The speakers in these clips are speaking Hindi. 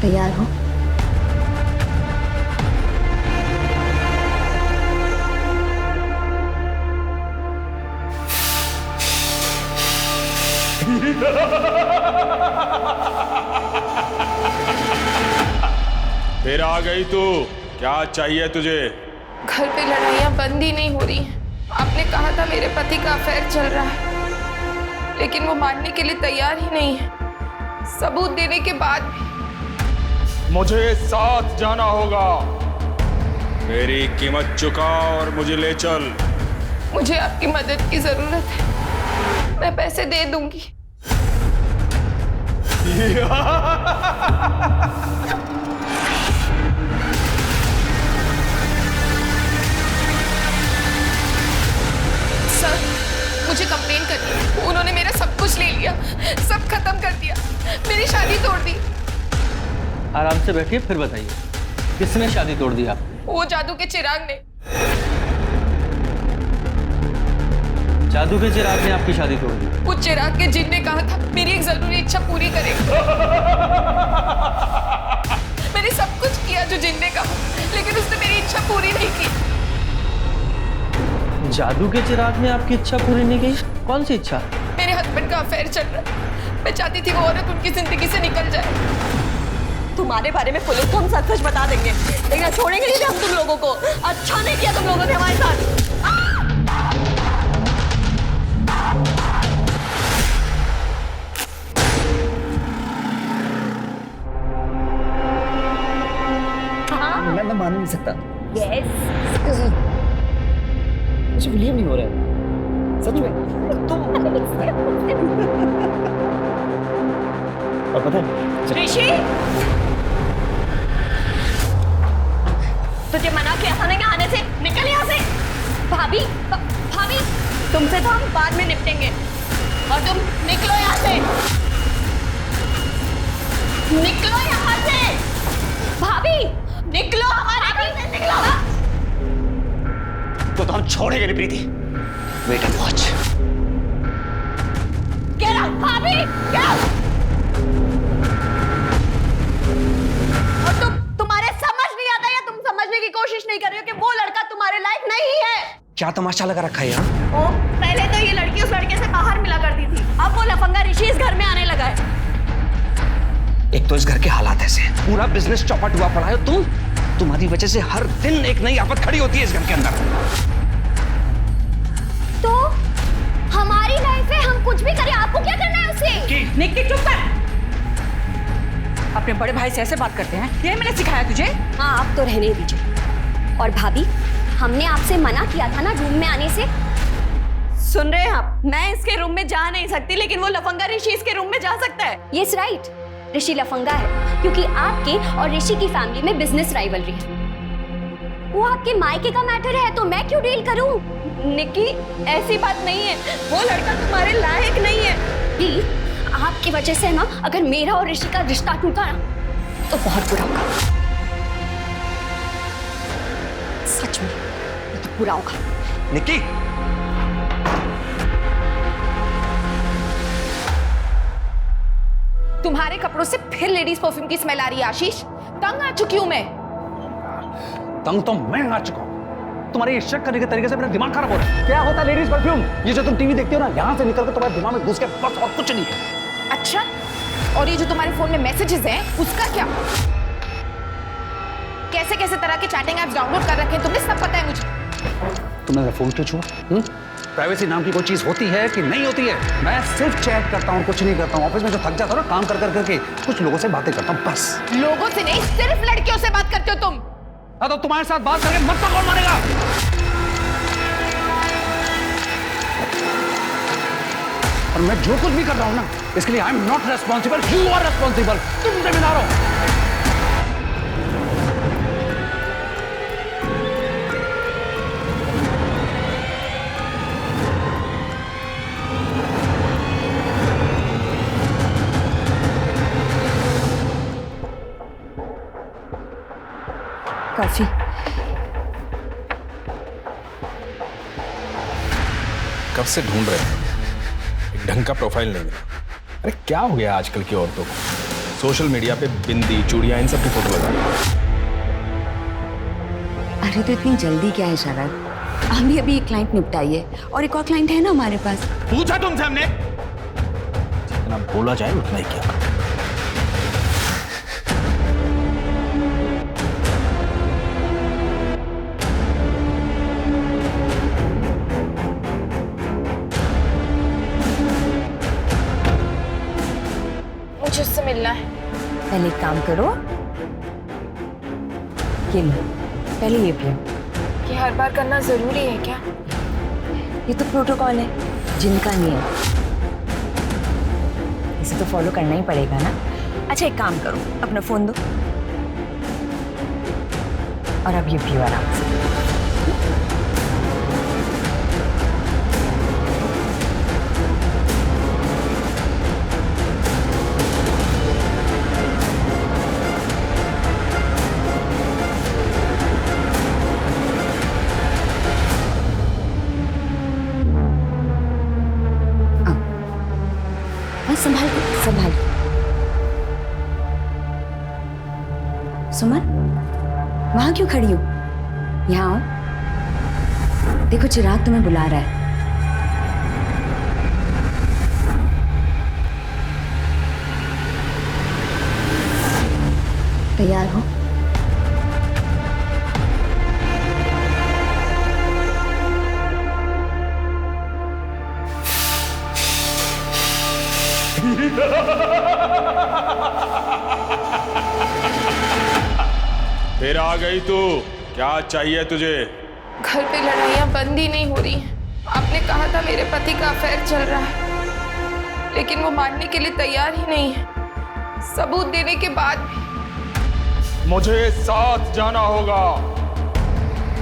तैयार हो? फिर आ गई तू। क्या चाहिए तुझे? घर पे लड़ाइयाँ बंद ही नहीं हो रही हैं। आपने कहा था मेरे पति का अफेयर चल रहा है, लेकिन वो मानने के लिए तैयार ही नहीं है। सबूत देने के बाद मुझे साथ जाना होगा। मेरी कीमत चुका और मुझे ले चल। मुझे आपकी मदद की जरूरत है। मैं पैसे दे दूंगी। सर, मुझे कंप्लेन करनी है। उन्होंने मेरा सब कुछ ले लिया, सब खत्म कर दिया, मेरी शादी तोड़ दी। आराम से बैठिए, फिर बताइए किसने शादी तोड़ दी आपकी? वो जादू के चिराग ने। जादू के चिराग ने आपकी शादी तोड़ दी? उस चिराग के जिन ने कहा था मेरी एक जरूरी इच्छा पूरी करेगा। मैंने सब कुछ किया जो जिन ने कहा, लेकिन उसने मेरी इच्छा पूरी नहीं की। जादू के चिराग ने आपकी इच्छा पूरी नहीं की? कौन सी इच्छा? मेरे हस्बैंड का अफेयर चल रहा है। मैं चाहती थी वो औरत उनकी जिंदगी से निकल जाए। तुम्हारे बारे में पुलिस को हम सब कुछ बता देंगे, लेकिन छोड़ेंगे नहीं हम तुम लोगों को। अच्छा नहीं किया तुम लोगों ने हमारे साथ। मैं मान नहीं सकता। यस। मुझे बिलीव नहीं हो रहा है, सच में। तुम और पता है ऋषि, तुझे मना किया था ना यहाँ आने से। निकल यहाँ से। भाभी, भाभी, तुमसे तो हम बाद में निपटेंगे, और तुम निकलो यहाँ से। निकलो यहाँ से। भाभी, निकलो हमारे घर से, निकलो। तो हम छोड़ेंगे नहीं Preeti. Wait and watch. Get out, भाभी, get out। और तुम्हारे समझ नहीं आता या तुम समझने की कोशिश नहीं कर रहे हो कि वो लड़का तुम्हारे लायक नहीं है? क्या तमाशा लगा रखा है यार? ओ, पहले तो ये लड़की उस लड़के से बाहर मिला करती थी, अब वो लफंगा ऋषि इस घर में आने लगा है। एक तो इस घर के हालात ऐसे हैं, पूरा बिजनेस चौपट हुआ पड़ा है। तुम्हारी वजह से हर दिन एक नई आफत खड़ी होती है इस घर के अंदर। तो हमारी लाइफ है, हम कुछ भी करें, आपको क्या करना है उससे? निक्की चुप कर। अपने बड़े भाई से ऐसे बात करते हैं? ये मैंने सिखाया तुझे? हाँ, आप तो रहने दीजिए। और भाभी, हमने आपसे मना किया था ना रूम में आने से। सुन रहे हैं आप? मैं इसके रूम में जा नहीं सकती, लेकिन वो लफंगा ऋषि इसके रूम में जा सकता है। यस राइट, ऋषि लफंगा है क्योंकि आपके और ऋषि की फैमिली में बिजनेस राइवलरी है। वो आपके मायके का मैटर है, तो मैं क्यों डील करूं? निक्की, ऐसी बात नहीं है, वो लड़का तुम्हारे लायक नहीं है। प्लीज, आपकी वजह से ना अगर मेरा और ऋषि का रिश्ता टूटा ना तो बहुत बुरा होगा। सच में तो बुरा होगा। निक्की, तुम्हारे कपड़ों से फिर लेडीज परफ्यूम की स्मेल आ रही है आशीष। तंग आ चुकी हूं मैं। तंग तो मैं आ चुका हूं। तुम्हारे ये शक करने के तरीके से मेरा दिमाग खराब हो रहा है। क्या होता है लेडीज परफ्यूम? ये जो तुम टीवी देखते हो ना, यहाँ से निकल कर तुम्हारे दिमाग में घुस के बस, और कुछ नहीं है। अच्छा, और ये जो तुम्हारे फोन में मैसेजेस हैं उसका क्या? कैसे कैसे तरह के चैटिंग ऐप्स डाउनलोड कर रखे हैं तुमने, सब पता है मुझे। तुमने मेरा फोन क्यों छुआ? प्राइवेसी नाम की कोई चीज होती है कि नहीं होती है? मैं सिर्फ चैट करता हूँ, कुछ नहीं करता हूँ। ऑफिस में जो थक जाता हूँ ना काम कर करके, कुछ लोगों से बातें करता हूँ बस। लोगों से नहीं, सिर्फ लड़कियों से बात करते हो तुम। तो तुम्हारे साथ बात करके मत तो कौन मानेगा? और मैं जो कुछ भी कर रहा हूँ ना, इसके लिए I am not responsible, you are responsible. तुम जिम्मेदार हो। काफी। कब से ढूंढ रहे हैं, एक ढंग का प्रोफाइल नहीं मिला। अरे क्या हो गया आजकल की औरतों को? सोशल मीडिया पे बिंदी, चूड़ियां, इन सब की फोटो लगा। अरे तो इतनी जल्दी क्या है शरद? हम अभी एक क्लाइंट निपटाइए और एक और क्लाइंट है ना हमारे पास। पूछा तुमसे हमने? जितना बोला जाए उतना ही किया। मुझे उससे मिलना है। पहले एक काम करो, ये लो, पहले ये पियो। ये हर बार करना जरूरी है क्या? ये तो प्रोटोकॉल है, जिनका नहीं है इसे तो फॉलो करना ही पड़ेगा ना। अच्छा एक काम करो, अपना फोन दो और अब ये पियो आराम से। संभाल संभाल। सुमन, वहां क्यों खड़ी हो? यहाँ आओ, देखो चिराग तुम्हें बुला रहा है। तैयार हो? फिर आ गई तू, क्या चाहिए तुझे? घर पे लड़ाइयाँ बंद ही नहीं हो रही हैं। आपने कहा था मेरे पति का अफेयर चल रहा है, लेकिन वो मानने के लिए तैयार ही नहीं है। सबूत देने के बाद भी। मुझे साथ जाना होगा।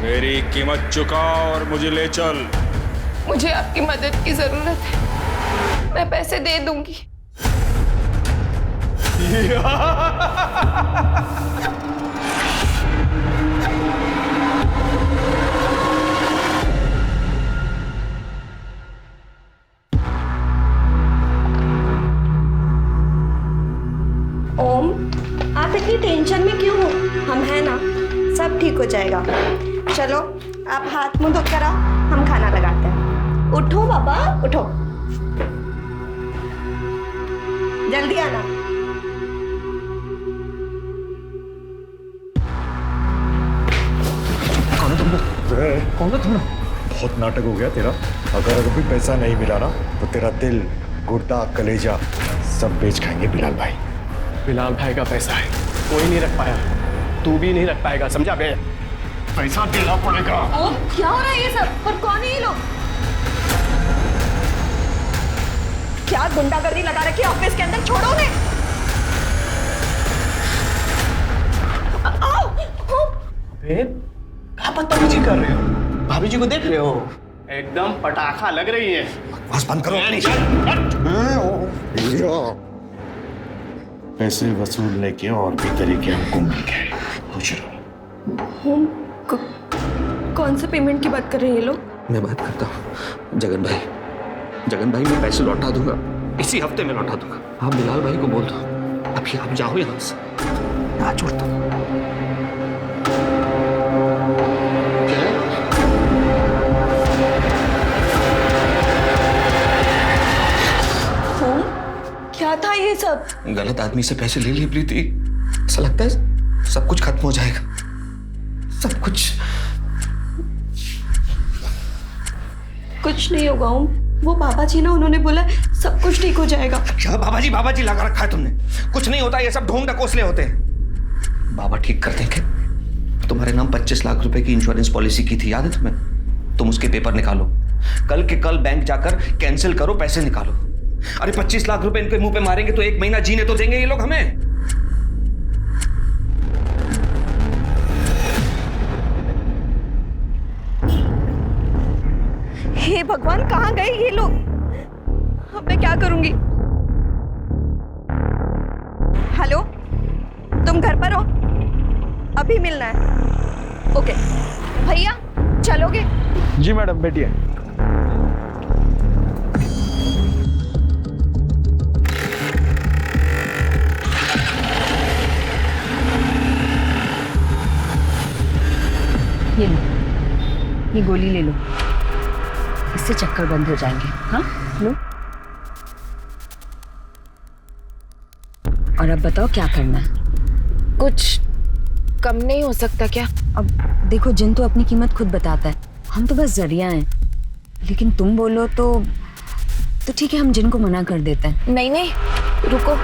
मेरी कीमत चुका और मुझे ले चल। मुझे आपकी मदद की जरूरत है, मैं पैसे दे दूंगी। ओम, आप इतनी टेंशन में क्यों हो? हम हैं ना, सब ठीक हो जाएगा। चलो आप हाथ मुंह धो कर आओ, हम खाना लगाते हैं। उठो बाबा, उठो, जल्दी आना। कौन है तुम लोग? बहुत नाटक हो गया तेरा। अगर अभी पैसा नहीं मिला ना तो तेरा दिल, गुर्दा, कलेजा सब बेच खाएंगे बिलाल भाई। बिलाल भाई का पैसा है, कोई नहीं रख पाया, तू भी नहीं रख पाएगा, समझा बे? पैसा देना पड़ेगा। ओम, क्या हो रहा है ये सब? और कौन है ये लोग? क्या गुंडागर्दी लगा रखी है ऑफिस के अंदर? छोड़ो ने। आओ, बे, क्या बदतमीजी कर रहे हो? भाभी जी को देख रहे हो? एकदम पटाखा लग रही है। बस बंद करो। पैसे वसूलने के और भी तरीके हमको मिल गए। पूछ रहा कौन से पेमेंट की बात कर रहे हैं ये लोग? मैं बात करता हूँ जगन भाई। जगन भाई, मैं पैसे लौटा दूंगा, इसी हफ्ते में लौटा दूंगा। आप बिलाल भाई को बोल दो अभी आप जाओ यहाँ से, ना छोड़ता हूँ। क्या था ये सब? गलत आदमी से पैसे ले लिए प्रीति, ऐसा लगता है सब कुछ खत्म हो जाएगा, सब कुछ। कुछ नहीं होगा ओम, वो बाबा जी ना, उन्होंने बोला सब कुछ ठीक हो जाएगा। क्या बाबा जी लगा रखा है तुमने? कुछ नहीं होता, ये सब ढोंग ढकोसले होते हैं। बाबा ठीक कर देंगे। तुम्हारे नाम 25 लाख रुपए की इंश्योरेंस पॉलिसी की थी, याद है तुम्हें? तुम उसके पेपर निकालो, कल के कल बैंक जाकर कैंसिल करो, पैसे निकालो। अरे 25 लाख रुपए इनके मुंह पे मारेंगे तो 1 महीना जीने तो देंगे ये लोग हमें। हे भगवान, कहाँ गए ये लोग? अब मैं क्या करूंगी? हेलो, तुम घर पर हो? अभी मिलना है। ओके भैया, चलोगे? जी मैडम, बैठिए। ये लो, ये गोली ले लो, इससे चक्कर बंद हो जाएंगे। हाँ लो। और अब बताओ क्या करना है? कुछ कम नहीं हो सकता क्या? अब देखो, जिन तो अपनी कीमत खुद बताता है, हम तो बस जरिया हैं। लेकिन तुम बोलो तो ठीक है, हम जिन को मना कर देते हैं। नहीं नहीं, रुको।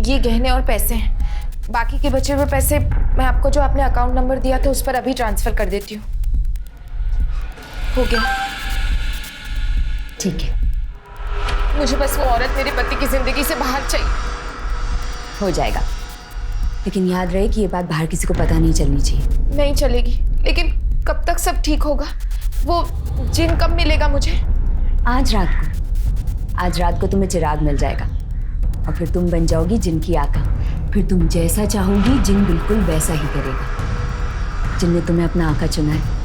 ये गहने और पैसे हैं। बाकी के बचे हुए पैसे मैं आपको जो आपने अकाउंट नंबर दिया था उस पर अभी ट्रांसफर कर देती हूँ। हो गया? ठीक है, मुझे बस वो औरत मेरे पति की जिंदगी से बाहर चाहिए। हो जाएगा। लेकिन याद रहे कि ये बात बाहर किसी को पता नहीं चलनी चाहिए। नहीं चलेगी, लेकिन कब तक सब ठीक होगा? वो जिन कब मिलेगा मुझे? आज रात को तुम्हें चिराग मिल जाएगा और फिर तुम बन जाओगी जिन की आका। फिर तुम जैसा चाहोगी जिन बिल्कुल वैसा ही करेगा। जिन ने तुम्हें अपना आका चुना है।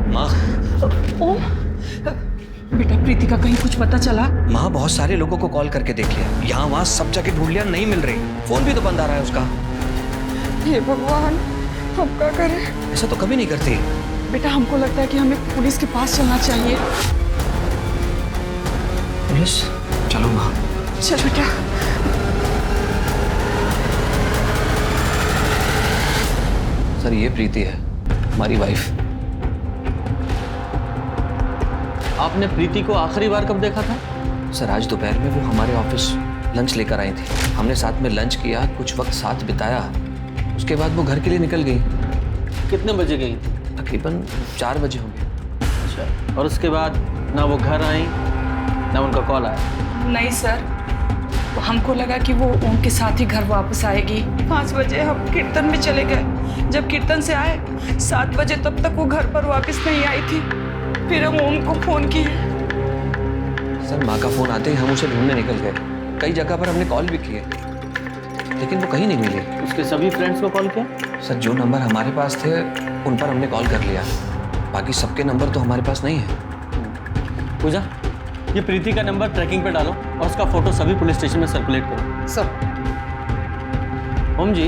माँ, बेटा प्रीति का कहीं कुछ पता चला? माँ बहुत सारे लोगों को कॉल करके देख लिया, यहाँ वहाँ सब जगह ढूंढ लिया, नहीं मिल रही। फोन भी तो बंद आ रहा है उसका। हे भगवान, हम क्या करें? ऐसा तो कभी नहीं करती। बेटा हमको लगता है कि हमें पुलिस के पास चलना चाहिए। पुलिस? चलो माँ। चल बेटा। सर ये प्रीति है, हमारी वाइफ। आपने प्रीति को आखिरी बार कब देखा था? सर आज दोपहर में वो हमारे ऑफिस लंच लेकर आई थी। हमने साथ में लंच किया, कुछ वक्त साथ बिताया। उसके बाद वो घर के लिए निकल गई। कितने बजे गई? तकरीबन 4 बजे होंगे। अच्छा, और उसके बाद ना वो घर आई ना उनका कॉल आया? नहीं सर, हमको लगा कि वो उनके साथ ही घर वापस आएगी। 5 बजे हम कीर्तन में चले गए। जब कीर्तन से आए 7 बजे, तब तक वो घर पर वापस नहीं आई थी। फिर हम उनको फोन किए। सर माँ का फोन आते ही हम उसे ढूंढने निकल गए। कई जगह पर हमने कॉल भी किए, लेकिन वो कहीं नहीं मिली। उसके सभी फ्रेंड्स को कॉल किया? सर जो नंबर हमारे पास थे उन पर हमने कॉल कर लिया, बाकी सबके नंबर तो हमारे पास नहीं है। पूजा, ये प्रीति का नंबर ट्रैकिंग पे डालो और उसका फोटो सभी पुलिस स्टेशन में सर्कुलेट करो। सब। ओम जी,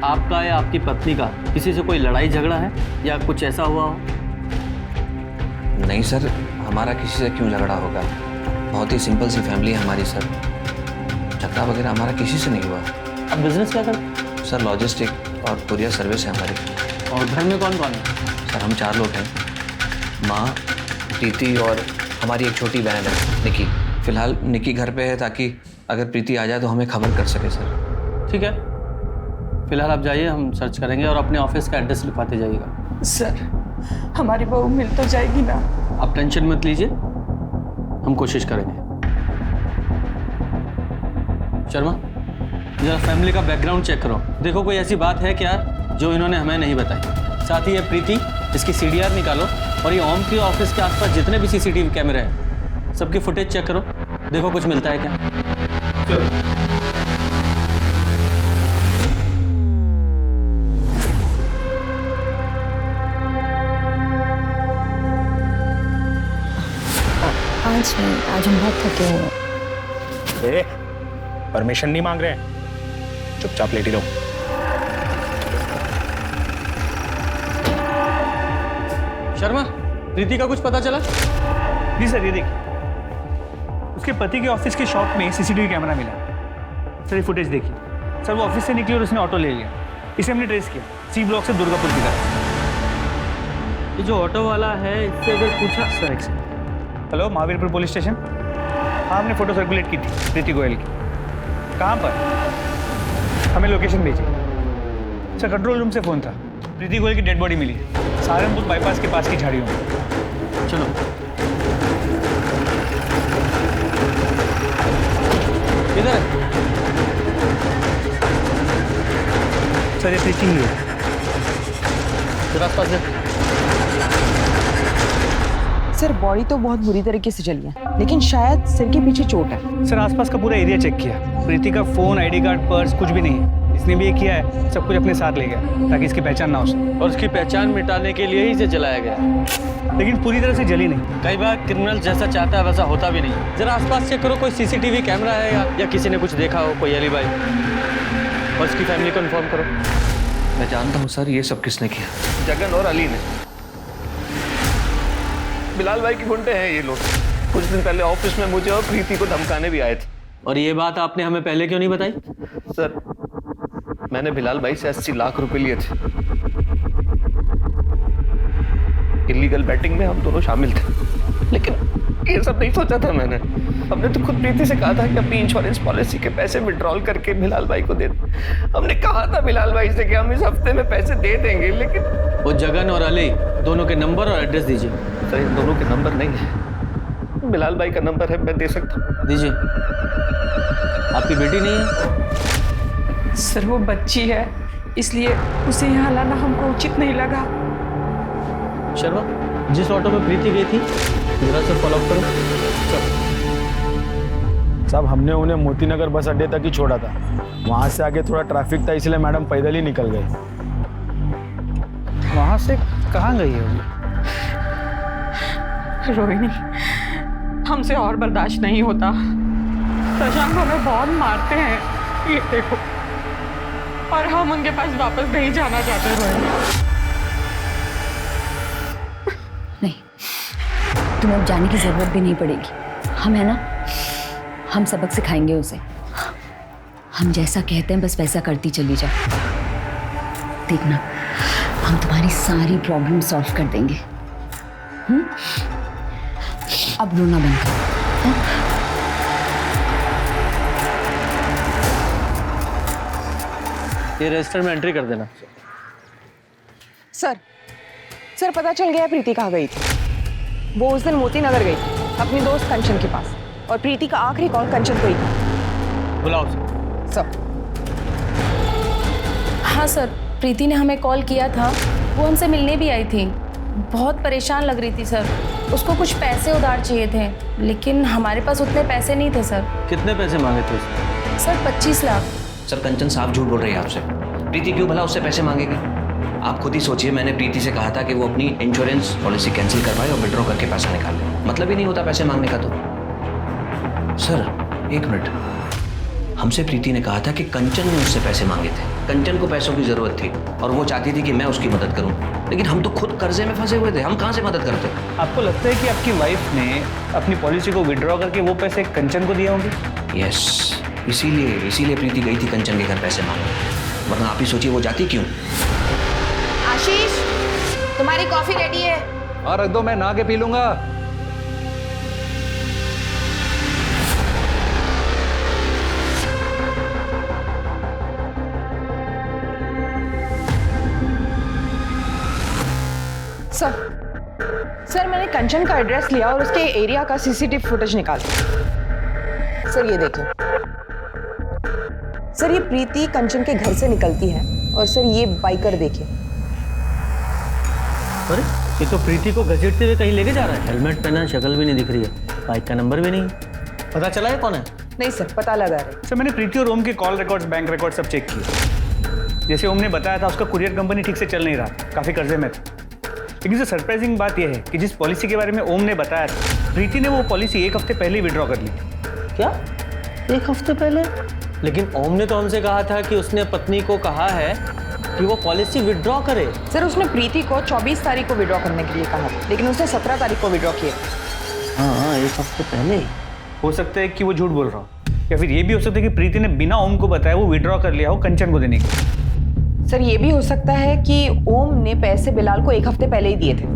आपका या आपकी पत्नी का किसी से कोई लड़ाई झगड़ा है या कुछ ऐसा हुआ हो? नहीं सर, हमारा किसी से क्यों झगड़ा होगा? बहुत ही सिंपल सी फैमिली है हमारी सर। झगड़ा वगैरह हमारा किसी से नहीं हुआ। आप बिजनेस क्या करते? सर लॉजिस्टिक और कुरियर सर्विस है हमारी। और घर में कौन कौन है? सर हम 4 लोग हैं, माँ, प्रीति और हमारी एक छोटी बहन है निकी। फिलहाल निकी घर पे है ताकि अगर प्रीति आ जाए तो हमें खबर कर सके सर। ठीक है, फिलहाल आप जाइए, हम सर्च करेंगे और अपने ऑफिस का एड्रेस लिखवाते जाइएगा। सर हमारी बहू मिल तो जाएगी ना? आप टेंशन मत लीजिए, हम कोशिश करेंगे। शर्मा, जरा फैमिली का बैकग्राउंड चेक करो, देखो कोई ऐसी बात है क्या जो इन्होंने हमें नहीं बताई। साथ ही ये प्रीति, इसकी CDR निकालो और ये ओम के ऑफिस के आसपास जितने भी CCTV कैमरे हैं सबकी फुटेज चेक करो, देखो कुछ मिलता है क्या। आज हम बहुत थके हुए। परमिशन नहीं मांग रहे हैं, चुपचाप लेटी रहो। शर्मा, प्रीति का कुछ पता चला? जी सर, ये देखिए, उसके पति के ऑफिस के शॉप में CCTV कैमरा मिला। सर ये फुटेज देखिए। सर वो ऑफिस से निकली और उसने ऑटो ले लिया। इसे हमने ट्रेस किया C ब्लॉक से दुर्गापुर की तरफ। ये जो ऑटो वाला है, इससे अगर पूछा। सर एक second. Hello, Mahavirpur police station. हाँ, हमने फोटो सर्कुलेट की थी प्रीति गोयल की। कहाँ पर? हमें लोकेशन भेजी। सर कंट्रोल रूम से फ़ोन था, प्रीति गोयल की डेड बॉडी मिली है सहारनपुर बाईपास के पास की झाड़ियों में। चलो। किधर है? सर ये प्रीति ही है। तेरे आसपास है? सर बॉडी तो बहुत बुरी तरीके से जली है, लेकिन शायद सिर के पीछे चोट है। सर आसपास का पूरा एरिया चेक किया, प्रीति का फोन, आईडी कार्ड, पर्स कुछ भी नहीं है। इसने भी ये किया है, सब कुछ अपने साथ ले गया ताकि इसकी पहचान ना हो सके। और उसकी पहचान मिटाने के लिए ही इसे जलाया गया, लेकिन पूरी तरह से जली नहीं। कई बार क्रिमिनल जैसा चाहता है वैसा होता भी नहीं। जरा आसपास चेक करो, कोई सीसीटीवी कैमरा है या किसी ने कुछ देखा हो, कोई एलिबाई, और उसकी फैमिली को इन्फॉर्म करो। मैं जानता हूँ सर ये सब किसने किया। जगन और अली ने। बिलाल भाई के गुंडे हैं ये लोग। कुछ दिन पहले ऑफिस में मुझे और प्रीति को धमकाने भी आए थे। और ये बात आपने हमें पहले क्यों नहीं बताई? सर मैंने बिलाल भाई से 80 लाख रुपए लिए थे। इलीगल बैटिंग में हम दोनों शामिल थे, लेकिन ये सब नहीं सोचा था मैंने। हमने तो खुद प्रीति से कहा था कि अपनी इंश्योरेंस पॉलिसी के पैसे विड्रॉल करके बिलाल भाई को दे दें। हमने कहा था बिलाल भाई से कि हम इस हफ्ते में पैसे दे देंगे, लेकिन वो जगन और अली दोनों के नंबर और एड्रेस दीजिए। सर इन दोनों के नंबर नहीं है। बिलाल भाई का नंबर है, मैं दे सकता हूँ। दीजिए। आपकी बेटी नहीं है? सर वो बच्ची है, इसलिए उसे यहाँ लाना हमको उचित नहीं लगा। शर्मा, जिस ऑटो में प्रीति गई थी जरा से फॉलो अप करो। साहब हमने उन्हें मोतीनगर बस अड्डे तक ही छोड़ा था, वहाँ से आगे थोड़ा ट्रैफिक था इसलिए मैडम पैदल ही निकल गई। वहाँ से कहाँ गई है वो? रोहिणी, हमसे और बर्दाश्त नहीं होता। शशांक हमें बहुत मारते हैं, ये देखो, और हम उनके पास वापस नहीं जाना चाहते। रोहिणी नहीं, तुम्हें अब जाने की जरूरत भी नहीं पड़ेगी। हम है ना, हम सबक सिखाएंगे उसे। हम जैसा कहते हैं बस वैसा करती चली जा। देखना, हम तुम्हारी सारी प्रॉब्लम सॉल्व कर देंगे। अब रोना बंद करो। ये रजिस्टर में एंट्री कर देना। सर पता चल गया प्रीति कहाँ गई थी। वो उस दिन मोतीनगर गई थी अपनी दोस्त कंचन के पास, और प्रीति का आखिरी कॉल कंचन को ही था। बुलाओ सर। हाँ सर, प्रीति ने हमें कॉल किया था, वो हमसे मिलने भी आई थी। बहुत परेशान लग रही थी सर, उसको कुछ पैसे उधार चाहिए थे, लेकिन हमारे पास उतने पैसे नहीं थे सर। कितने पैसे मांगे थे उसने? सर 25 लाख। सर कंचन साफ झूठ बोल रही है आपसे। प्रीति क्यों भला उससे पैसे मांगेगी? आप खुद ही सोचिए, मैंने प्रीति से कहा था कि वो अपनी इंश्योरेंस पॉलिसी कैंसिल करवाए और विड्रॉ करके पैसा निकाल ले। मतलब ही नहीं होता पैसे मांगने का। तो सर एक मिनट, हमसे प्रीति ने कहा था कि कंचन ने उससे पैसे मांगे थे। कंचन को पैसों की जरूरत थी और वो चाहती थी कि मैं उसकी मदद करूं, लेकिन हम तो खुद कर्जे में फंसे हुए थे, हम कहां से मदद करते? आपको लगता है कि आपकी वाइफ ने अपनी पॉलिसी को विड्रॉ करके वो पैसे कंचन को दिए होंगे? यस, इसीलिए प्रीति गई थी कंचन के घर पैसे मांगने, वरना आप ही सोचिए वो जाती क्यों। आशीष, तुम्हारी कॉफी रेडी है। हाँ रख दो, मैं नहा के पी लूंगा। सर मैंने कंचन का एड्रेस लिया और उसके एरिया का सीसीटीवी फुटेज निकाला। सर ये देखिए। सर ये प्रीति कंचन के घर से निकलती है, और सर ये बाइकर देखिए। अरे ये तो प्रीति को घसीटते हुए कहीं लेके जा रहा है। हेलमेट पहना, शक्ल भी नहीं दिख रही है, बाइक का नंबर भी नहीं। पता चला है कौन है? नहीं सर, पता लगा रहे। सर मैंने प्रीति और ओम के कॉल रिकॉर्ड्स, बैंक रिकॉर्ड सब चेक किए। जैसे ओम ने बताया था, उसका कुरियर कंपनी ठीक से चल नहीं रहा, काफ़ी कर्जे में था। लेकिन जो सरप्राइजिंग बात यह है कि जिस पॉलिसी के बारे में ओम ने बताया था, प्रीति ने वो पॉलिसी 1 हफ्ते पहले ही विड्रॉ कर ली। क्या 1 हफ्ते पहले? लेकिन ओम ने तो हमसे कहा था कि उसने पत्नी को कहा है कि वो पॉलिसी विड्रॉ करे। सर उसने प्रीति को 24 तारीख को विड्रॉ करने के लिए कहा था, लेकिन उसने 17 तारीख को विड्रॉ किया। हाँ 1 हफ्ते पहले ही। हो सकता है कि वो झूठ बोल रहा हो, या फिर ये भी हो सकता है कि प्रीति ने बिना ओम को बताया वो विड्रॉ कर लिया हो कंचन को देने के। सर ये भी हो सकता है कि ओम ने पैसे बिलाल को 1 हफ्ते पहले ही दिए थे,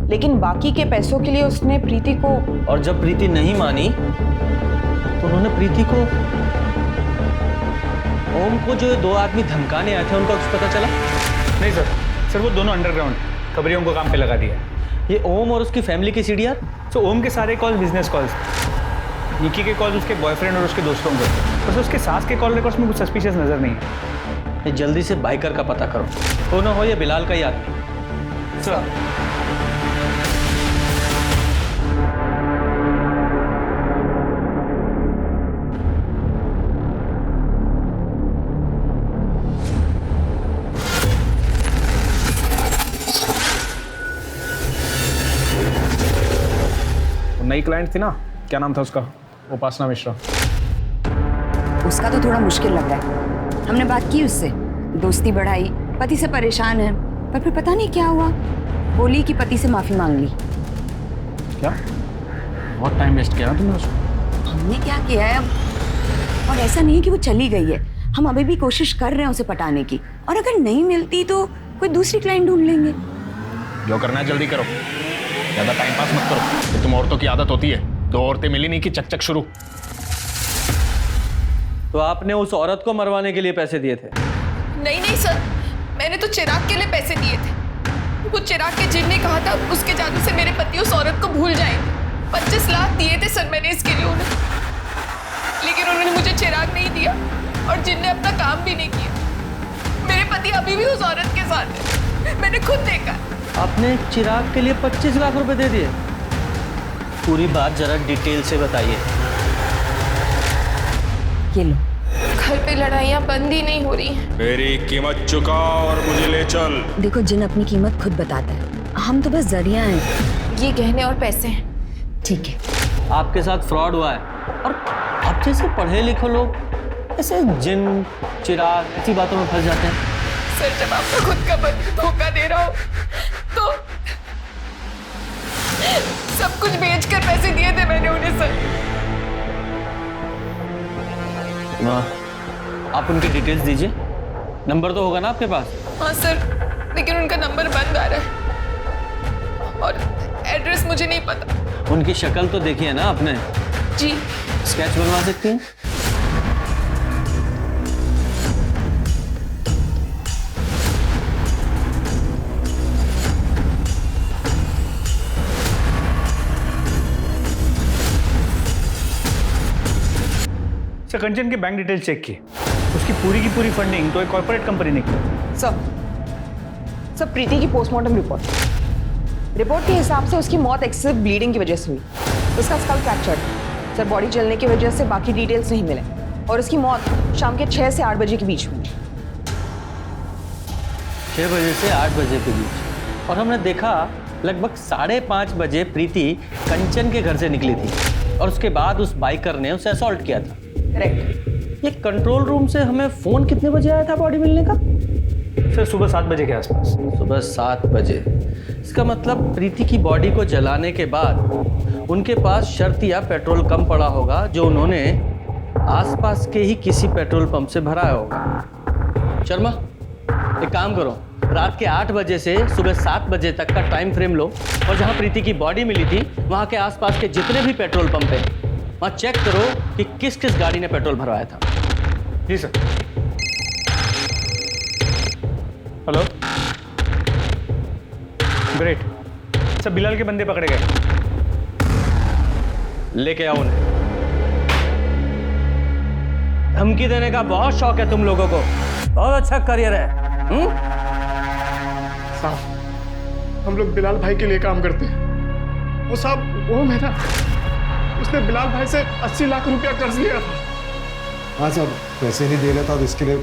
लेकिन बाकी के पैसों के लिए उसने प्रीति को। और जब प्रीति नहीं मानी तो उन्होंने प्रीति को, ओम को जो 2 आदमी धमकाने आए थे उनका कुछ पता चला? नहीं सर वो दोनों अंडरग्राउंड खबरियों को काम पे लगा दिया। ये ओम और उसकी फैमिली की सीडीआर? तो ओम के सारे कॉल बिजनेस कॉल्स, निकी के कॉल उसके बॉयफ्रेंड और उसके दोस्तों को, बस उसके सास के कॉल रिकॉर्ड्स में कुछ सस्पिशियस नजर नहीं है। ये जल्दी से बाइकर का पता करो, तो ना हो ये बिलाल का ही आदमी। सर नई क्लाइंट थी ना, क्या नाम था उसका, उपासना मिश्रा। उसका तो थोड़ा मुश्किल लग रहा है। हमने बात की उससे, दोस्ती बढ़ाई, पति से परेशान है, पर फिर पता नहीं क्या हुआ, बोली कि पति से माफी मांग ली। क्या? बहुत टाइम वेस्ट किया ना तुमने उसको। हमने क्या किया है अब? और ऐसा नहीं है कि वो चली गई है, हम अभी भी कोशिश कर रहे हैं उसे पटाने की, और अगर नहीं मिलती तो कोई दूसरी क्लाइंट ढूंढ लेंगे। जो करना है जल्दी करो, ज्यादा टाइम पास मत करो। ये तुम औरतों की आदत होती है, 2 औरतें मिली नहीं कि चक चक शुरू। तो आपने उस औरत को मरवाने के लिए पैसे दिए थे? नहीं सर, मैंने तो चिराग के लिए पैसे दिए थे। वो चिराग के जिन ने कहा था उसके जादू से मेरे पति उस औरत को भूल जाएंगे। 25 लाख दिए थे सर मैंने इसके लिए उन्हें, लेकिन उन्होंने मुझे चिराग नहीं दिया और जिन ने अपना काम भी नहीं किया। मेरे पति अभी भी उस औरत के साथ है, मैंने खुद देखा। आपने चिराग के लिए 25 लाख रुपए दे दिए? पूरी बात जरा डिटेल से बताइए। ये लो। घर पे लड़ाइयाँ बंद ही नहीं हो रही। मेरी कीमत चुका और मुझे ले चल। देखो, जिन अपनी कीमत खुद बताता है, हम तो बस जरिया हैं। ये गहने और पैसे हैं। ठीक है। आपके साथ फ्रॉड हुआ है, और आप जैसे पढ़े लिखे लोग ऐसे जिन चिराग ऐसी बातों में फंस जाते हैं। सर, जब आपको खुद का पति धोखा दे रहा हो तो सब कुछ बेचकर पैसे दिए थे मैंने उन्हें सर। आप उनकी डिटेल्स दीजिए, नंबर तो होगा ना आपके पास? हाँ सर, लेकिन उनका नंबर बंद आ रहा है और एड्रेस मुझे नहीं पता। उनकी शक्ल तो देखी है ना आपने? जी। स्केच बनवा सकती हैं? सर, कंचन के बैंक डिटेल्स चेक किए, उसकी पूरी की पूरी फंडिंग तो एक कॉर्पोरेट कंपनी ने की। सर प्रीति की पोस्टमार्टम रिपोर्ट के हिसाब से उसकी मौत एक्सेसिव ब्लीडिंग की वजह से हुई। उसका स्कल फ्रैक्चर्ड। सर, बॉडी जलने की वजह से बाकी डिटेल्स नहीं मिले और उसकी मौत शाम के 6 से 8 बजे के बीच हुई। 6 बजे से 8 बजे के बीच। और हमने देखा लगभग 5:30 बजे प्रीति कंचन के घर से निकली थी और उसके बाद उस बाइकर ने उसे असॉल्ट किया था। करेक्ट। ये कंट्रोल रूम से हमें फोन कितने बजे आया था बॉडी मिलने का? सर, सुबह 7 बजे के आसपास। सुबह 7 बजे। इसका मतलब प्रीति की बॉडी को जलाने के बाद उनके पास शर्त या पेट्रोल कम पड़ा होगा, जो उन्होंने आसपास के ही किसी पेट्रोल पंप से भराया होगा। शर्मा, एक काम करो, रात के 8 बजे से सुबह 7 बजे तक का टाइम फ्रेम लो और जहां प्रीति की बॉडी मिली थी वहां के आसपास के जितने भी पेट्रोल पंप हैं वहां चेक करो कि किस किस गाड़ी ने पेट्रोल भरवाया था। जी sir. Hello, great sir, Bilal के बंदे पकड़े गए। लेके आओ उन्हें। धमकी देने का बहुत शौक है तुम लोगों को, बहुत अच्छा करियर है। साहब, हम लोग बिलाल भाई के लिए काम करते हैं। वो साहब, वो मेरा, उसने बिलाल भाई से 80 लाख रुपया कर्ज लिया था। हाँ साहब, पैसे नहीं दे रहा था तो इसके लिए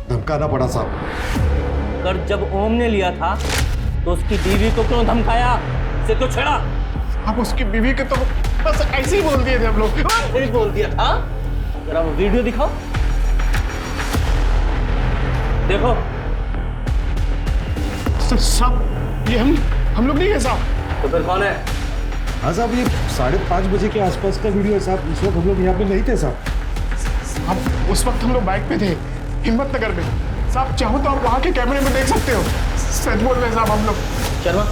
धमकाना पड़ा साहब। कर्ज जब ओम ने लिया था तो उसकी बीवी को क्यों धमकाया, उसे क्यों छेड़ा? अब उसकी बीवी के तो बस ऐसे ही बोल दिए थे हम लोग। ऐसे ही बोल दिया था? जरा वो वीडियो दिखाओ। देखो साहब, ये हम लोग नहीं है साहब। तो फिर कौन है? हाँ साहब, ये 5:30 बजे के आसपास का वीडियो है साहब। उस वक्त हम लोग यहाँ पे नहीं थे साहब। अब उस वक्त हम लोग बाइक पे थे, हिम्मतनगर में। साहब, चाहो तो आप वहाँ के कैमरे में देख सकते हो। सच बोल रहे हैं साहब हम लोग। शर्मा,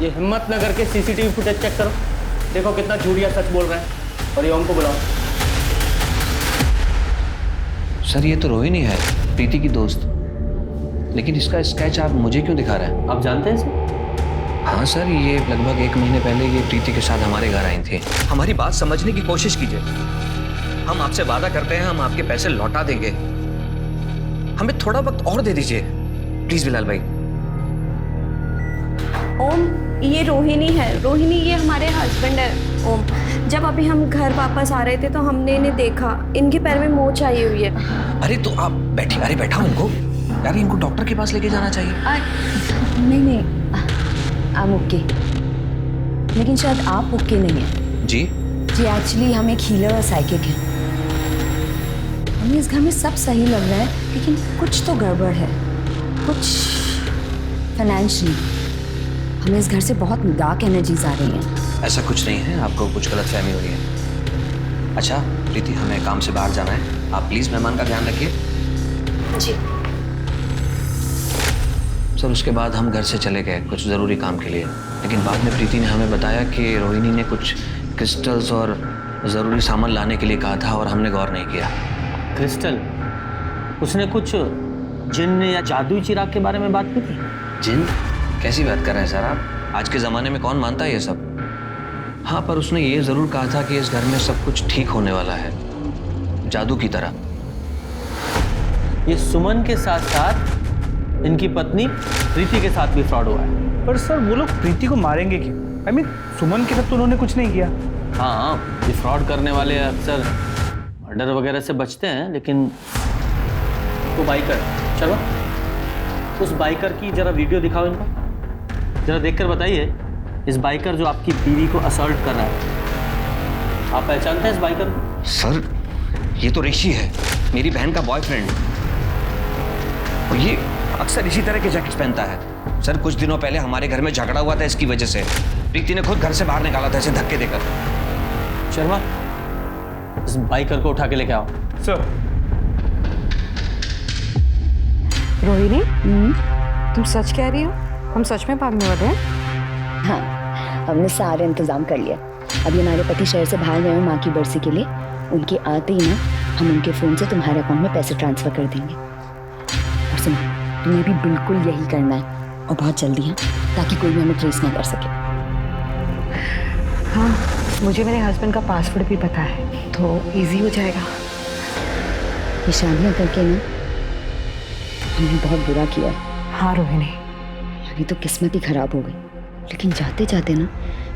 ये हिम्मतनगर के सीसीटीवी फुटेज चेक करो, देखो कितना झूठिया सच बोल रहे हैं। और ये ओम को बुलाओ। सर, ये तो रोहिणी है, प्रीति की दोस्त, लेकिन इसका स्केच आप मुझे क्यों दिखा रहे हैं? आप जानते हैं इसे? हाँ सर, ये लगभग 1 महीने पहले ये प्रीति के साथ हमारे घर आई थी। हमारी बात समझने की कोशिश कीजिए। हम आपसे वादा करते हैं, हम आपके पैसे लौटा देंगे। हमें थोड़ा वक्त और दे दीजिए प्लीज बिलाल भाई। ओम, ये रोहिणी है। रोहिणी, ये हमारे हस्बैंड है ओम। जब अभी हम घर वापस आ रहे थे तो हमने इन्हें देखा, इनके पैर में मोच आई हुई है। अरे तो आप बैठिए। अरे बैठाओ इनको यार, इनको डॉक्टर के पास लेके जाना चाहिए। नहीं, I'm ओके, लेकिन शायद आप ओके नहीं है। जी जी एक्चुअली हम एक हीलर और साइकिक हैं। हमें इस घर में सब सही लग रहा है लेकिन कुछ तो गड़बड़ है, कुछ फाइनेंशियली हमें इस घर से बहुत डार्क एनर्जीज आ रही हैं। ऐसा कुछ नहीं है, आपको कुछ गलतफहमी हुई है। अच्छा प्रीति, हमें काम से बाहर जाना है, आप प्लीज मेहमान का ध्यान रखिए। जी सर उसके बाद हम घर से चले गए कुछ ज़रूरी काम के लिए, लेकिन बाद में प्रीति ने हमें बताया कि रोहिणी ने कुछ क्रिस्टल्स और ज़रूरी सामान लाने के लिए कहा था और हमने गौर नहीं किया। क्रिस्टल, उसने कुछ जिन्न या जादुई चिराग के बारे में बात की थी। जिन? कैसी बात कर रहे हैं सर आप? आज के ज़माने में कौन मानता है ये सब? हाँ, पर उसने ये ज़रूर कहा था कि इस घर में सब कुछ ठीक होने वाला है, जादू की तरह। ये सुमन के साथ साथ इनकी पत्नी प्रीति के साथ भी फ्रॉड हुआ है। पर सर वो लोग प्रीति को मारेंगे क्यों? आई मीन सुमन के साथ तो उन्होंने कुछ नहीं किया। हाँ, ये फ्रॉड करने वाले अक्सर मर्डर वगैरह से बचते हैं, लेकिन वो बाइकर, चलो उस बाइकर की जरा वीडियो दिखाओ इनको, जरा देखकर बताइए इस बाइकर जो आपकी बीवी को असॉल्ट कर रहा है, आप पहचानते हैं इस बाइकर को? सर ये तो ऋषि है, मेरी बहन का बॉयफ्रेंड, और ये अक्सर इसी तरह के जैकेट्स पहनता है। सर कुछ दिनों पहले हमारे घर में झगड़ा हुआ था इसकी वजह से, प्रीति ने खुद घर से बाहर निकाला था इसे धक्के देकर। शर्मा, इस बाइकर को उठा के लेके आओ। सर रोहिणी, तुम सच कह रही हो? हम सच में भागने वाले हैं? हाँ, हमने सारे इंतजाम कर लिया। अभी हमारे पति शहर से बाहर गए हैं माँ की बरसी के लिए, उनके आते ही ना हम उनके फ़ोन से तुम्हारे अकाउंट में पैसे ट्रांसफ़र कर देंगे। और सुनो, तुम्हें भी बिल्कुल यही करना है और बहुत जल्दी है, ताकि कोई भी हमें ट्रेस ना कर सके। हाँ, मुझे मेरे हस्बैंड का पासवर्ड भी पता है, तो इजी हो जाएगा। ये शादियाँ करके ना हमने बहुत बुरा किया है। हाँ रोहिणी, अभी तो किस्मत ही खराब हो गई, लेकिन जाते जाते ना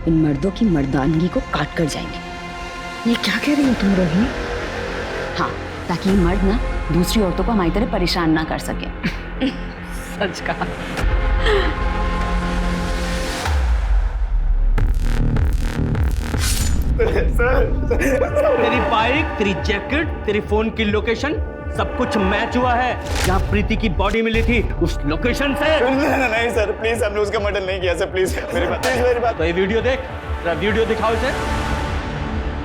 इन मर्दों की मर्दानगी को काट कर जाएंगे। ये क्या कह रही हो तुम रोहिणी? हाँ, ताकि ये मर्द ना दूसरी औरतों को हमारी तरह परेशान ना कर सके। सच कहा। तेरी बाइक, तेरी जैकेट, तेरी फोन की लोकेशन सब कुछ मैच हुआ है। जहाँ प्रीति की बॉडी मिली थी उस लोकेशन से। नहीं सर प्लीज, हमने उसका मर्डर नहीं किया सर, प्लीज मेरी बात। तो ये वीडियो देख, वीडियो दिखाओ इसे।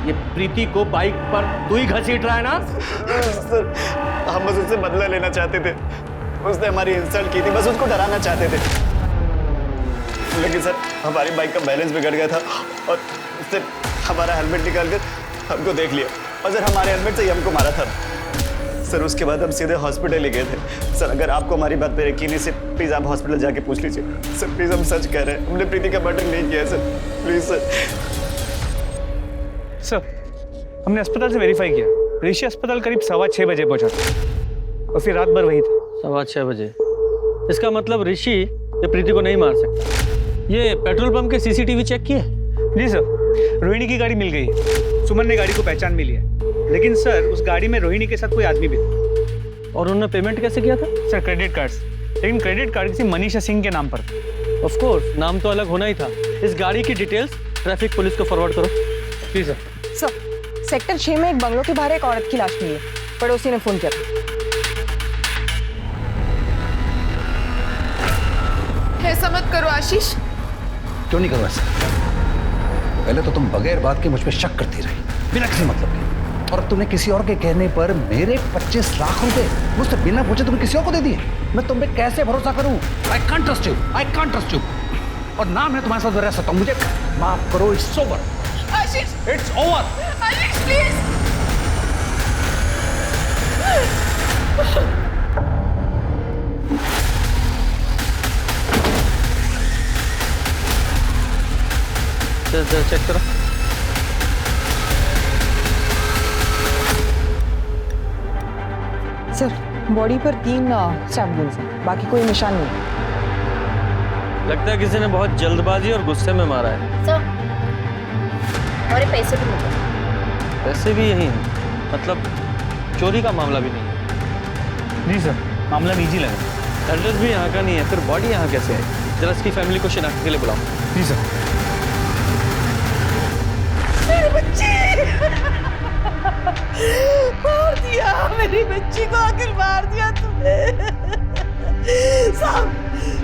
ये प्रीति को बाइक पर तू ही घसीट रहा है ना? सर हम बस उससे बदला लेना चाहते थे, उसने हमारी इंसल्ट की थी, बस उसको डराना चाहते थे। लेकिन सर हमारी बाइक का बैलेंस बिगड़ गया था और उसने हमारा हेलमेट निकाल कर हमको देख लिया और सर हमारे हेलमेट से ही हमको मारा था। सर उसके बाद हम सीधे हॉस्पिटल ही गए थे। सर अगर आपको हमारी बात पे यकीन है सर, प्लीज़ आप हॉस्पिटल जाके पूछ लीजिए। सर प्लीज़, हम सच कह रहे हैं, हमने प्रीति का मर्डर नहीं किया सर, प्लीज़ सर। सर हमने अस्पताल से वेरीफाई किया, ऋषि अस्पताल करीब 6:15 बजे पहुंचा था और फिर रात भर वही था। 6:15 बजे? इसका मतलब ऋषि ये प्रीति को नहीं मार सकता। ये पेट्रोल पंप के सीसीटीवी चेक किए? जी सर, रोहिणी की गाड़ी मिल गई है, सुमन ने गाड़ी को पहचान भी लिया, लेकिन सर उस गाड़ी में रोहिणी के साथ कोई आदमी भी था। और उन्होंने पेमेंट कैसे किया था? सर क्रेडिट कार्ड से, लेकिन क्रेडिट कार्ड किसी मनीषा सिंह के नाम पर था। ऑफ कोर्स, नाम तो अलग होना ही था। इस गाड़ी की डिटेल्स ट्रैफिक पुलिस को फॉरवर्ड करो। जी सर। सर सेक्टर 6 में एक बंगलों के बाहर एक औरत की लाश मिली है, पड़ोसी ने फोन किया था। ऐसा मत करो आशीष। क्यों नहीं करो ऐसा? पहले तो तुम बगैर बात के मुझ पे शक करती रही, बिना किसी मतलब के, और अब तुमने किसी और के कहने पर मेरे 25 लाख रुपए मुझसे बिना पूछे तुमने किसी और को दे दिए। मैं तुम पे कैसे भरोसा करूं? I can't trust you, I can't trust you. और ना मैं तुम्हारे साथ रह सकता हूं, मुझे माफ करो, it's over. Ashish, it's over. Ashish please. Check करो। सर बॉडी पर 3 स्टैब वुंड्स हैं, बाकी कोई निशान नहीं। लगता है किसी ने बहुत जल्दबाजी और गुस्से में मारा है। सर, और पैसे भी मिल गए। पैसे भी यही हैं, मतलब चोरी का मामला भी नहीं है। जी सर, मामला निजी लगा। एड्रेस भी यहाँ का नहीं है, फिर बॉडी यहाँ कैसे है? जरा इसकी फैमिली को शिनाख्त के लिए बुलाओ। जी सर। बच्ची मार दिया, मेरी बच्ची को आखिर मार दिया तूने। साहब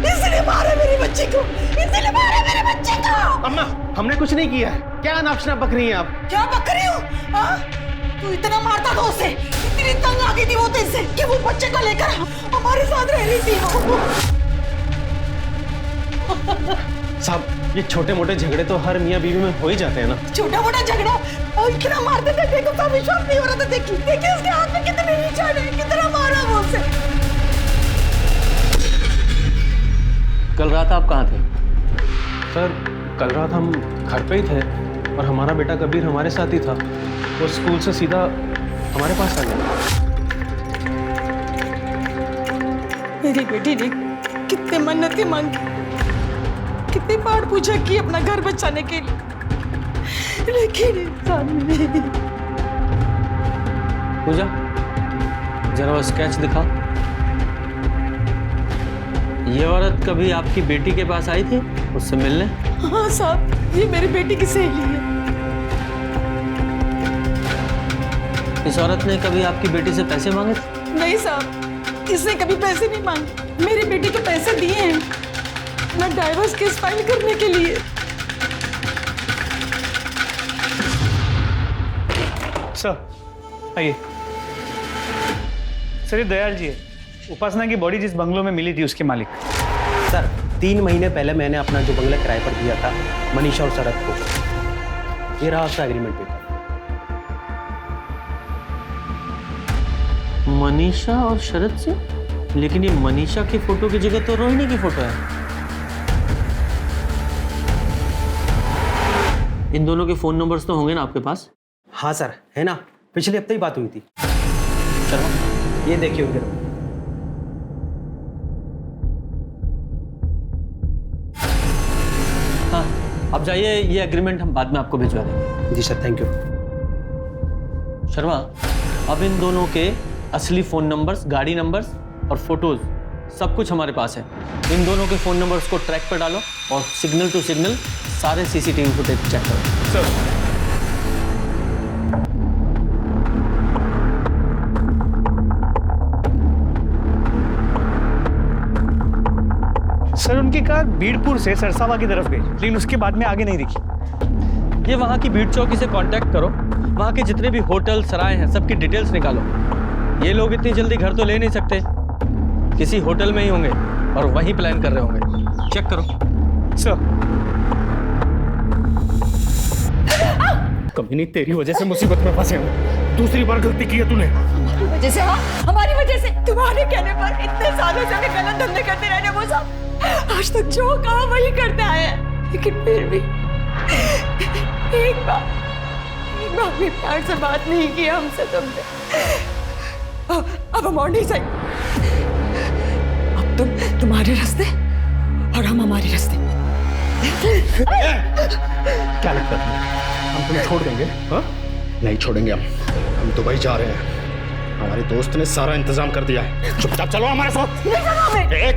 इसने मारा मेरी बच्ची को, इसने मारा मेरे बच्चे को। अम्मा हमने कुछ नहीं किया है, क्या नापशना बक रही हैं आप? क्या बक रही हूँ? हाँ? तू इतना मारता था उसे, इतनी तंग आ गई थी वो तेरे से कि वो बच्चे को लेकर हमारे साथ रह रही थी वो। साहब ये छोटे मोटे झगड़े तो हर मियाँ बीवी में हो ही जाते हैं ना। छोटा मोटा झगड़ा और इतना मारते थे, देखो तो विश्वास नहीं हो रहा था। देखिए उसके हाथ में कितने निशान है, कितना मारा वो उसे। कल रात आप कहाँ थे? सर कल रात हम घर पे ही थे और हमारा बेटा कबीर हमारे साथ ही था। वो स्कूल से सीधा हमारे पास आ गया। मेरी बेटी ने कितने मन्नतें मांगी, कितनी बार पूजा की अपना घर बचाने के लिए, लेकिन इंसान नहीं। पूजा जरा वो स्केच दिखा। ये औरत कभी आपकी बेटी के पास आई थी उससे मिलने? हाँ साहब, ये मेरी बेटी की सहेली है। इस औरत ने कभी आपकी बेटी से पैसे मांगे थे? नहीं साहब, इसने कभी पैसे नहीं मांगे। मेरी बेटी को पैसे दिए हैं मैं डाइवोर्स केस फाइल करने के लिए। सर आइए। सर ये दयाल जी है, उपासना की बॉडी जिस बंगलों में मिली थी उसके मालिक। सर 3 महीने पहले मैंने अपना जो बंगला किराए पर दिया था मनीषा और शरद को, ये रहा उसका एग्रीमेंट पेपर। मनीषा और शरद से? लेकिन ये मनीषा की फोटो की जगह तो रोहिणी की फोटो है। इन दोनों के फोन नंबर्स तो होंगे ना आपके पास? हाँ सर है ना, पिछले हफ्ते ही बात हुई थी। चलो ये देखिए उनके नंबर। हाँ अब जाइए, ये एग्रीमेंट हम बाद में आपको भिजवा देंगे। जी सर थैंक यू। शर्मा अब इन दोनों के असली फ़ोन नंबर्स, गाड़ी नंबर्स और फोटोज़ सब कुछ हमारे पास है। इन दोनों के फ़ोन नंबर्स को ट्रैक पर डालो और सिग्नल टू सिग्नल सारे सीसीटीवी फुटेज चेक करो। सर उनकी कार बीड़पुर से सरसावा की तरफ गई, लेकिन उसके बाद में आगे नहीं दिखी। ये वहाँ की बीड़ चौकी से कांटेक्ट करो, वहाँ के जितने भी होटल सराय हैं सबकी डिटेल्स निकालो। ये लोग इतनी जल्दी घर तो ले नहीं सकते, किसी होटल में ही होंगे और वहीं प्लान कर रहे होंगे। चेक करो। सर कभी नहीं, तेरी वजह से मुसीबत में फंसे हूँ। दूसरी बार गलती की है तूने। हमारी वजह से? हाँ हमारी वजह से। तुम्हारे कहने पर इतने सालों से हमें गलत धंधे करते रहने वो सब आज तक जो कहा वही करते आए हैं, लेकिन फिर भी एक बार भी प्यार से बात नहीं की हमसे तुमने। अब हम और नहीं सही। अब तुम तुम्हारे रास्ते और हम हमारे रास्ते। क्या लगता है हम तुम्हें छोड़ देंगे? हाँ नहीं छोड़ेंगे हम दुबई जा रहे हैं। हमारे दोस्त ने सारा इंतजाम कर दिया है। चुपचाप चलो हमारे साथ।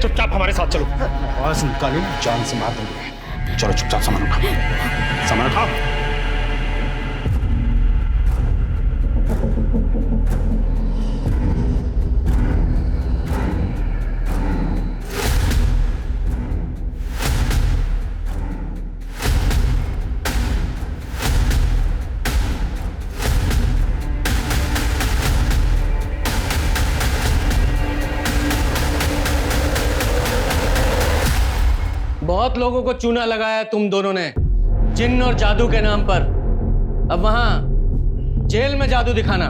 चुपचाप हमारे साथ चलो। आवाज निकाली जान से मार देंगे। चलो चुपचाप सामान उठाओ, सामान उठाओ। बहुत लोगों को चूना लगाया तुम दोनों ने जिन्न और जादू के नाम पर। अब वहां जेल में जादू दिखाना।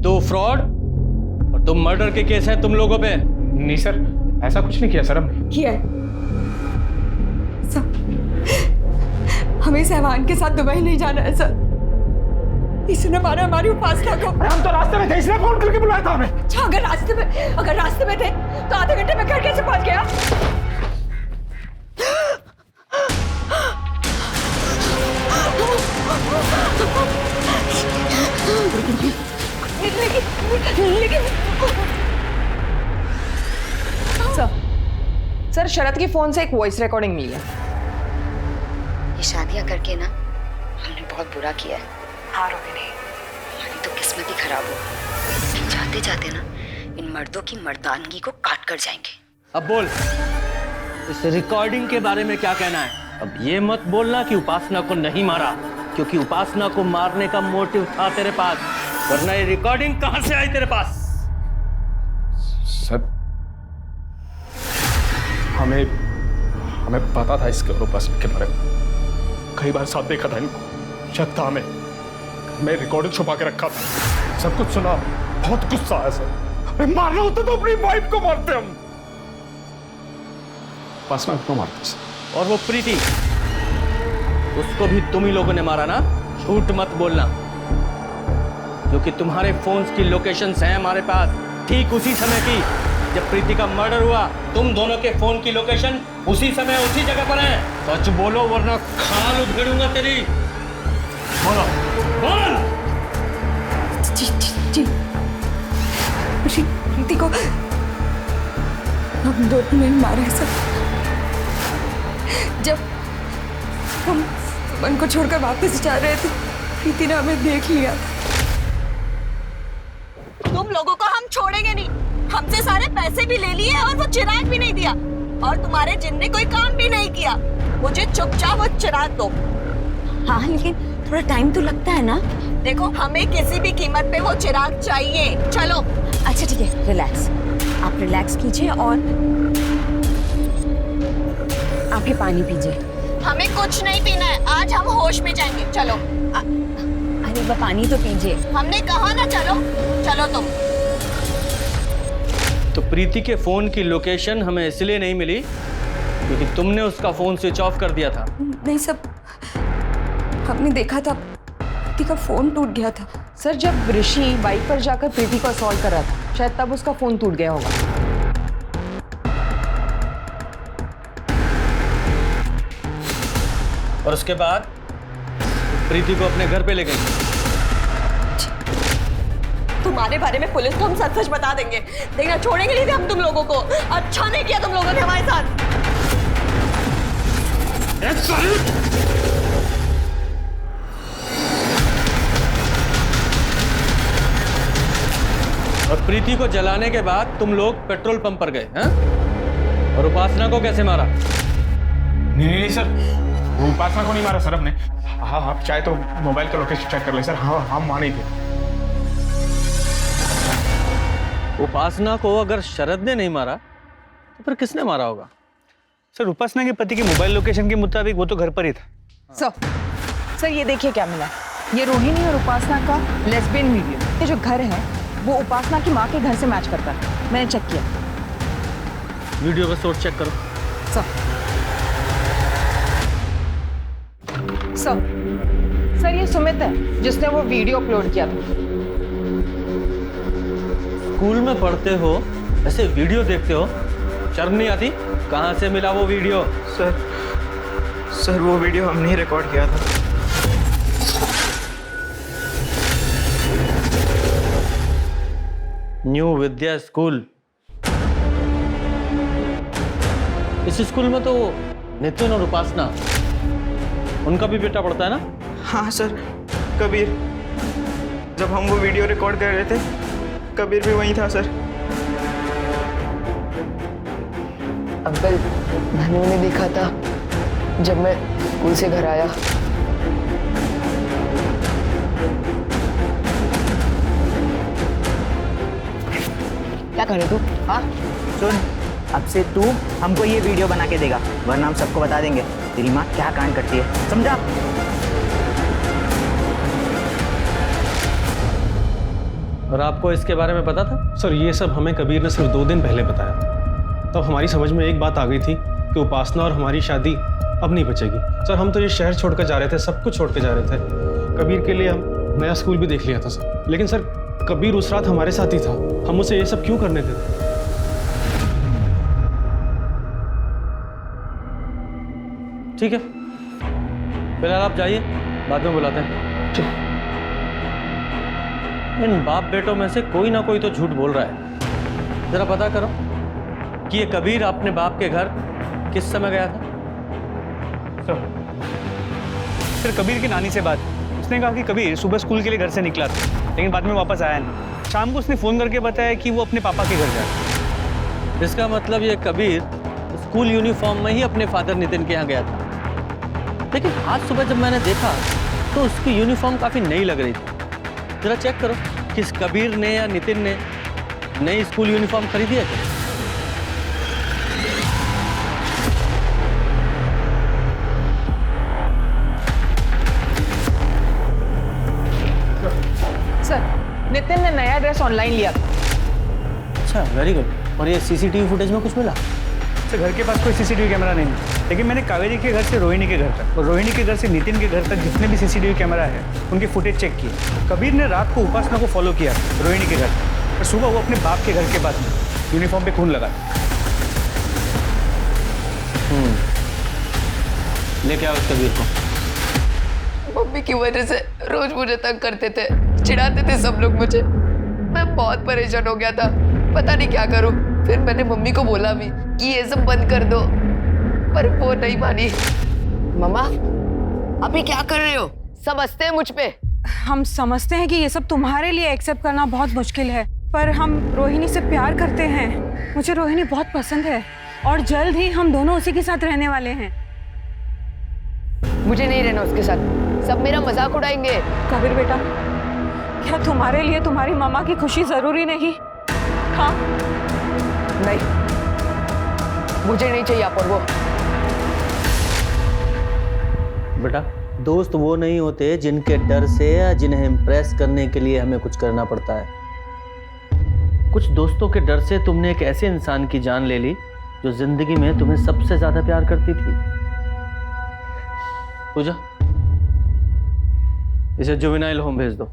2 फ्रॉड और 2 मर्डर के केस हैं तुम लोगों पे। नहीं सर, ऐसा कुछ नहीं किया सर हमने। किया सर, हमें सहवान के साथ दुबई नहीं जाना है सर। इसने मारा हमारी उपासना को। हम तो रास्ते में थे, इसलिए फोन करके बुलाया था हमें। अच्छा अगर रास्ते में थे तो आधे घंटे में घर कैसे पहुंच गया? लेकिन सर शरद के फोन से एक वॉइस रिकॉर्डिंग मिली है। ये शादियां करके ना हमने बहुत बुरा किया है। हारोगे नहीं। हमारी तो किस्मत ही खराब हो। जाते जाते ना इन मर्दों की मर्दानगी को काट कर जाएंगे। अब बोल, इस रिकॉर्डिंग के बारे में क्या कहना है? अब ये मत बोलना कि उपासना को नहीं मारा, क्योंकि उपासना को मारने का मोटिव था तेरे पास, वरना ये रिकॉर्डिंग कहां से आई तेरे पास? सर, हमें पता था इसके और उपासना के बारे में। कई बार साथ देखा था इनको, शक था हमें। मैं रिकॉर्डिंग छुपा के रखा था, सब कुछ सुना। बहुत गुस्सा आया सर। अरे मारना होता तो अपनी वाइफ को मारते हम। उपासना को मारते सर। और वो प्रीति, उसको भी तुम ही लोगों ने मारा ना? झूठ मत बोलना, क्योंकि तुम्हारे फोन्स की लोकेशंस हैं हमारे पास, ठीक उसी समय की जब प्रीति का मर्डर हुआ। तुम दोनों के फोन की लोकेशन उसी समय उसी जगह पर है। सच बोलो वरना खाल उधेड़ूंगा तेरी। बोलो, बोल। जी जी जी, प्रीति को हम दोनों ने मारा है सर। जब हम मन को छोड़कर वापस जा रहे थे, प्रीति ने हमें देख लिया। तुम लोगों को हम छोड़ेंगे नहीं। हमसे सारे पैसे भी ले लिए और वो चिराग भी नहीं दिया, और तुम्हारे जिन ने कोई काम भी नहीं किया। मुझे चुपचाप वो चिराग दो। हाँ, लेकिन थोड़ा टाइम तो लगता है ना। देखो, हमें किसी भी कीमत पे वो चिराग चाहिए। चलो। अच्छा ठीक है, रिलैक्स। आप रिलैक्स कीजिए और आप ये पानी पीजिए। हमें कुछ नहीं पीना है, आज हम होश में जाएंगे। चलो। अरे वो पानी तो पीजिए। हमने कहा ना चलो। चलो तुम। तो प्रीति के फोन की लोकेशन हमें इसलिए नहीं मिली क्योंकि तुमने उसका फोन स्विच ऑफ कर दिया था। नहीं सब, हमने देखा था प्रीति का फोन टूट गया था। सर, जब ऋषि बाइक पर जाकर प्रीति को असॉल्ट कर रहा था, शायद तब उसका फोन टूट गया होगा। और उसके बाद प्रीति को अपने घर पे ले गई। तुम्हारे बारे में पुलिस को हम सच सच बता देंगे। देखना, छोड़ेंगे नहीं थे हम तुम लोगों को। अच्छा नहीं किया तुम लोगों ने हमारे साथ। और प्रीति को जलाने के बाद तुम लोग पेट्रोल पंप पर गए हैं? और उपासना को कैसे मारा? नहीं सर, वो उपासना को नहीं मारा सर हमने। हाँ, आप चाहे तो मोबाइल का लोकेशन चेक कर ले सर। हाँ, हम वहां नहीं थे। उपासना को अगर शरद ने नहीं मारा तो फिर किसने मारा होगा? सर, उपासना के पति की मोबाइल लोकेशन के मुताबिक वो तो घर पर ही था। सर ये देखिए क्या मिला। ये रोहिणी और उपासना का लेस्बियन वीडियो। ये जो घर है वो उपासना की माँ के घर से मैच करता है। मैंने चेक किया। वीडियो का सोर्स चेक करो। सर ये सुमित है जिसने वो वीडियो अपलोड किया था। स्कूल में पढ़ते हो, ऐसे वीडियो देखते हो, शर्म नहीं आती? कहाँ से मिला वो वीडियो? सर वो वीडियो हमने ही रिकॉर्ड किया था। न्यू विद्या स्कूल। इस स्कूल में तो नितिन और उपासना, उनका भी बेटा पढ़ता है ना? हाँ सर, कबीर। जब हम वो वीडियो रिकॉर्ड कर रहे थे, कबीर भी वहीं था सर। अंकल, धनु ने देखा था जब मैं स्कूल से घर आया। क्या करे तू? हाँ सुन, अब से तू हमको ये वीडियो बना के देगा, वरना हम सबको बता देंगे तेरी माँ क्या कांड करती है, समझा? और आपको इसके बारे में पता था? सर ये सब हमें कबीर ने सिर्फ 2 दिन पहले बताया। तब हमारी समझ में एक बात आ गई थी कि उपासना और हमारी शादी अब नहीं बचेगी। सर हम तो ये शहर छोड़कर जा रहे थे, सब कुछ छोड़ के जा रहे थे। कबीर के लिए हम नया स्कूल भी देख लिया था सर। लेकिन सर कबीर उस रात हमारे साथ ही था, हम उसे ये सब क्यों करने देते? ठीक है, फिलहाल आप जाइए, बाद में बुलाते हैं। इन बाप बेटों में से कोई ना कोई तो झूठ बोल रहा है। जरा पता करो कि ये कबीर अपने बाप के घर किस समय गया था। फिर कबीर की नानी से बात, उसने कहा कि कबीर सुबह स्कूल के लिए घर से निकला था, लेकिन बाद में वापस आया नहीं। शाम को उसने फ़ोन करके बताया कि वो अपने पापा के घर जा रहा है। इसका मतलब ये कबीर स्कूल यूनिफॉर्म में ही अपने फादर नितिन के यहाँ गया था। लेकिन आज सुबह जब मैंने देखा तो उसकी यूनिफॉर्म काफ़ी नई लग रही थी। जरा चेक करो किस कबीर ने या नितिन ने नई स्कूल यूनिफॉर्म खरीदी है क्या? सर, नितिन ने नया ड्रेस ऑनलाइन लिया था। अच्छा, वेरी गुड। और ये सीसीटीवी फुटेज में कुछ मिला? सर, घर के पास कोई सीसीटीवी कैमरा नहीं है, लेकिन मैंने कावेरी के घर से रोहिणी के घर तक और रोहिणी के घर से नितिन के घर तक जितने भी सीसीटीवी कैमरा है उनके फुटेज चेक किए। कबीर ने रात को उपासना को फॉलो किया रोहिणी के घर तक, और सुबह वो अपने बाप के घर के पास में यूनिफॉर्म पे खून लगा। लेके आओ कबीर को। मम्मी की वजह से रोज मुझे तंग करते थे, चिढ़ाते थे सब लोग मुझे। मैं बहुत परेशान हो गया था, पता नहीं क्या करूं। फिर मैंने मम्मी को बोला भी कि ये सब बंद कर दो, पर वो नहीं मानी। मम्मा, अभी क्या कर रहे हो? सब हंसते हैं मुझ पे। हम समझते हैं कि ये सब तुम्हारे लिए एक्सेप्ट करना बहुत मुश्किल है, पर हम रोहिणी से प्यार करते हैं। मुझे रोहिणी बहुत पसंद है और जल्द ही हम दोनों उसी के साथ रहने वाले हैं। मुझे नहीं रहना उसके साथ, सब मेरा मजाक उड़ाएंगे। कबीर बेटा, क्या तुम्हारे लिए तुम्हारी मामा की खुशी जरूरी नहीं? हाँ? नहीं, मुझे नहीं चाहिए आप और वो। बेटा, दोस्त वो नहीं होते जिनके डर से या जिन्हें इम्प्रेस करने के लिए हमें कुछ करना पड़ता है। कुछ दोस्तों के डर से तुमने एक ऐसे इंसान की जान ले ली जो जिंदगी में तुम्हें सबसे ज्यादा प्यार करती थी। पूजा, इसे जुवेनाइल होम भेज दो।